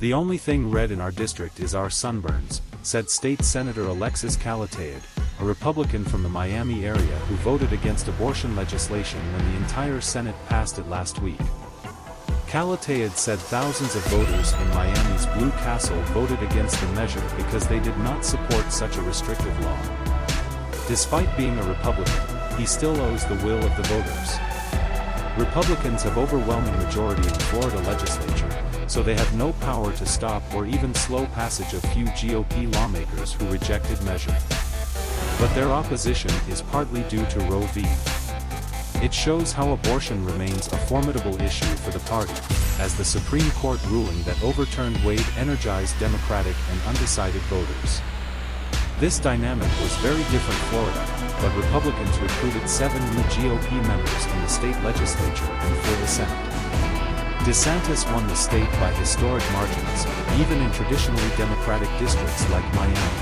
The only thing red in our district is our sunburns, said State Senator Alexis Calatayud, a Republican from the Miami area who voted against abortion legislation when the entire Senate passed it last week. Calatayud said thousands of voters in Miami's Blue Castle voted against the measure because they did not support such a restrictive law. Despite being a Republican, he still owes the will of the voters. Republicans have overwhelming majority in the Florida Legislature, so they have no power to stop or even slow passage of few GOP lawmakers who rejected measure. But their opposition is partly due to Roe v. It shows how abortion remains a formidable issue for the party, as the Supreme Court ruling that overturned Wade energized Democratic and undecided voters. This dynamic was very different in Florida, but Republicans recruited 7 new GOP members in the state legislature and for the Senate. DeSantis won the state by historic margins, even in traditionally Democratic districts like Miami.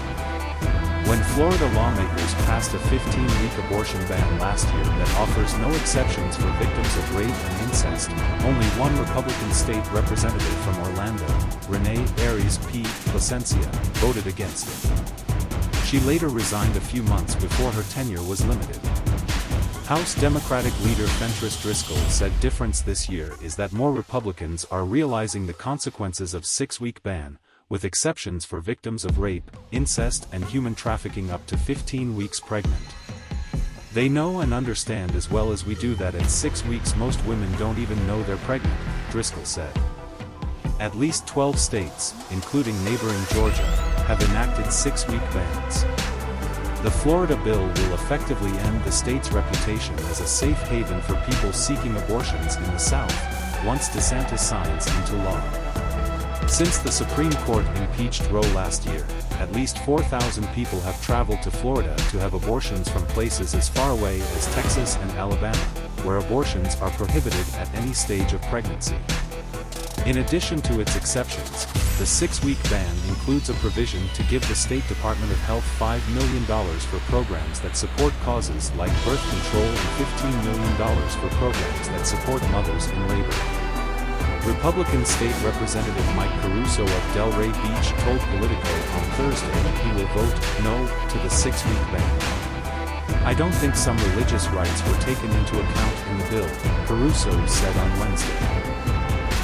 When Florida lawmakers passed a 15-week abortion ban last year that offers no exceptions for victims of rape and incest, only one Republican state representative from Orlando, Rene, Aries P, Plasencia, voted against it. She later resigned a few months before her tenure was limited. House Democratic Leader Fentrice Driskell said difference this year is that more Republicans are realizing the consequences of 6-week ban, with exceptions for victims of rape, incest and human trafficking up to 15 weeks pregnant. They know and understand as well as we do that at 6 weeks most women don't even know they're pregnant, Driskell said. At least 12 states, including neighboring Georgia, have enacted 6-week bans. The Florida bill will effectively end the state's reputation as a safe haven for people seeking abortions in the South, once DeSantis signs into law. Since the Supreme Court impeached Roe last year, at least 4,000 people have traveled to Florida to have abortions from places as far away as Texas and Alabama, where abortions are prohibited at any stage of pregnancy. In addition to its exceptions, the 6-week ban includes a provision to give the State Department of Health $5 million for programs that support causes like birth control and $15 million for programs that support mothers in labor. Republican State Representative Mike Caruso of Delray Beach told POLITICO on Thursday he will vote no to the 6-week ban. "I don't think some religious rights were taken into account in the bill," Caruso said on Wednesday.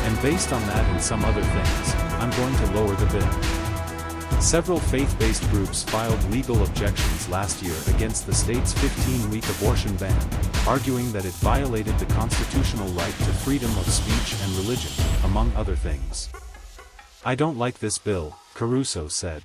"And based on that and some other things, I'm going to lower the bill." Several faith-based groups filed legal objections last year against the state's 15-week abortion ban, arguing that it violated the constitutional right to freedom of speech and religion, among other things. "I don't like this bill," Caruso said.